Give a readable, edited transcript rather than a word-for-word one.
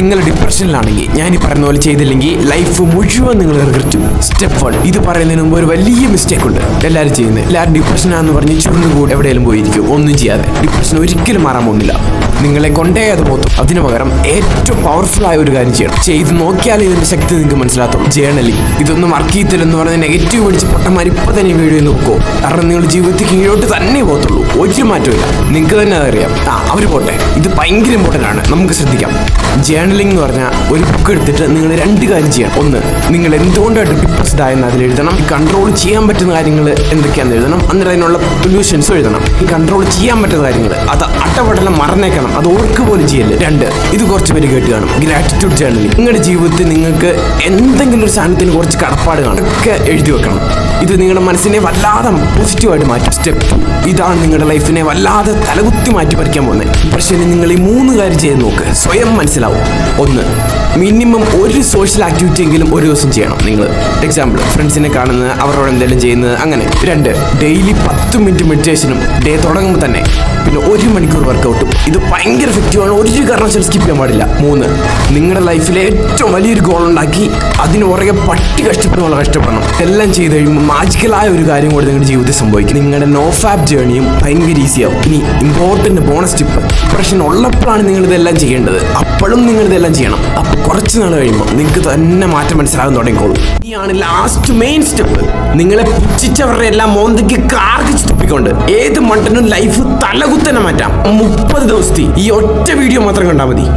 നിങ്ങൾ ഡിപ്രഷനിലാണെങ്കിൽ ഞാൻ ഈ പറയുന്ന പോലെ ചെയ്തില്ലെങ്കിൽ ലൈഫ് മുഴുവൻ നിങ്ങൾ റിഗ്രറ്റ് ചെയ്യും. സ്റ്റെപ്പ് 1, ഇത് പറയുന്നതിന് മുമ്പ് ഒരു വലിയ മിസ്റ്റേക്ക് ഉണ്ട് എല്ലാവരും ചെയ്യുന്നത്. എല്ലാവരും ഡിപ്രഷനാന്ന് പറഞ്ഞ് ചുരുണ്ട് കൂടെ എവിടെയെങ്കിലും പോയിരിക്കും, ഒന്നും ചെയ്യാതെ. ഡിപ്രഷൻ ഒരിക്കലും മാറാൻ പോകുന്നില്ല, നിങ്ങളെ കൊണ്ടേ അത് പോത്തും. അതിനു പകരം ഏറ്റവും പവർഫുൾ ആയ ഒരു കാര്യം ചെയ്യണം. ചെയ്ത് നോക്കിയാലേ ഇതിന്റെ ശക്തി നിങ്ങൾക്ക് മനസ്സിലാത്തുള്ളൂ. ജേർണലിംഗ്. ഇതൊന്നും വർക്ക് ചെയ്തില്ലെന്ന് പറഞ്ഞ് നെഗറ്റീവ് പിടിച്ച് പൊട്ടന്മാർ ഇപ്പൊ തന്നെ വീഡിയോ നോക്കോ. കാരണം നിങ്ങൾ ജീവിതത്തിൽ കീഴോട്ട് തന്നെ പോകത്തുള്ളൂ, ഒരു മാറ്റമില്ല. നിങ്ങൾക്ക് തന്നെ അതറിയാം. അവർ പോട്ടെ, ഇത് ഭയങ്കര ഇമ്പോർട്ടൻ്റ് ആണ്, നമുക്ക് ശ്രദ്ധിക്കാം. ജേർണലിംഗ് എന്ന് പറഞ്ഞാൽ ഒരു ബുക്ക് എടുത്തിട്ട് നിങ്ങൾ 2 കാര്യം ചെയ്യണം. ഒന്ന്, നിങ്ങൾ എന്തുകൊണ്ടാണ് ഡിപ്രസ്ഡ് ആയെന്ന് അതിൽ എഴുതണം. കൺട്രോൾ ചെയ്യാൻ പറ്റുന്ന കാര്യങ്ങൾ എന്തൊക്കെയാണെന്ന് എഴുതണം. എന്നിട്ട് അതിനുള്ള സൊല്യൂഷൻസും എഴുതണം. ഈ കൺട്രോൾ ചെയ്യാൻ പറ്റുന്ന കാര്യങ്ങൾ അത് അട്ടപടലം മറന്നേക്കണം, അത് ഓർക്ക് പോലും ചെയ്യല്ലേ. 2, ഇത് കുറച്ച് പേര് കേട്ട് കാണും, ഗ്രാറ്റിറ്റ്യൂഡ് ജേർണലിംഗ്. നിങ്ങളുടെ ജീവിതത്തിൽ നിങ്ങൾക്ക് എന്തെങ്കിലും ഒരു സാധനത്തിന് കുറച്ച് കടപ്പാട് കാണും, ഒക്കെ എഴുതി വെക്കണം. ഇത് നിങ്ങളുടെ മനസ്സിനെ വല്ലാതെ പോസിറ്റീവായിട്ട് മാറ്റും. സ്റ്റെപ്പ് 2, ഇതാണ് നിങ്ങളുടെ ലൈഫിനെ വല്ലാതെ തലകുത്തി മാറ്റി പറിക്കാൻ പോകുന്നത്. പക്ഷേ നിങ്ങൾ ഈ 3 കാര്യം ചെയ്ത് നോക്ക്, സ്വയം മനസ്സിലാവും. 1, മിനിമം ഒരു സോഷ്യൽ ആക്ടിവിറ്റി എങ്കിലും ഒരു ദിവസം ചെയ്യണം. നിങ്ങൾ എക്സാമ്പിൾ ഫ്രണ്ട്സിനെ കാണുന്നത്, അവരോട് എന്തെങ്കിലും ചെയ്യുന്നത്, അങ്ങനെ. 2, ഡെയിലി 10 മിനിറ്റ് മെഡിറ്റേഷനും ഡേ തുടങ്ങുമ്പോൾ തന്നെ. പിന്നെ 1 മണിക്കൂർ വർക്കൗട്ടും. ഇത് ഭയങ്കര എഫക്റ്റീവാണ്, ഒരു കാരണവശാലും സ്കിപ്പ് ചെയ്യാൻ പാടില്ല. 3, നിങ്ങളുടെ ലൈഫിലെ ഏറ്റവും വലിയൊരു ഗോൾ ഉണ്ടാക്കി അതിന് പുറകെ പട്ടി കഷ്ടപ്പെടുന്ന കഷ്ടപ്പെടണം. എല്ലാം ചെയ്ത് കഴിയുമ്പോൾ മാജിക്കലായ ഒരു കാര്യം കൂടെ നിങ്ങളുടെ ജീവിതത്തിൽ സംഭവിക്കും. നിങ്ങളുടെ നോ ഫാബ് ജേർണിയും ഭയങ്കര ഈസിയാവും. ഇനി ഇമ്പോർട്ടൻ്റ് ബോണസ് ടിപ്പ്, ഡിപ്രഷൻ ഉള്ളപ്പോഴാണ് നിങ്ങൾ ഇതെല്ലാം ചെയ്യേണ്ടത്, അപ്പോഴും നിങ്ങൾ ഇതെല്ലാം ചെയ്യണം. അപ്പോൾ കുറച്ച് നാൾ കഴിയുമ്പോൾ നിങ്ങൾക്ക് തന്നെ മാറ്റം മനസ്സിലാകാൻ തുടങ്ങിക്കോളും. ഇനിയാണ് ലാസ്റ്റ് മെയിൻ സ്റ്റെപ്പ്. നിങ്ങളെ പുച്ഛിച്ചവരുടെ എല്ലാം മോന്തയ്ക്ക് കാർക്കിച്ച് തുപ്പിക്കൊണ്ട് ഏത് മണ്ടനും ലൈഫ് തലകുത്തനെ മാറ്റാം. 30 ദിവസത്തെ ഈ ഒറ്റ വീഡിയോ മാത്രം കണ്ടാൽ മതി.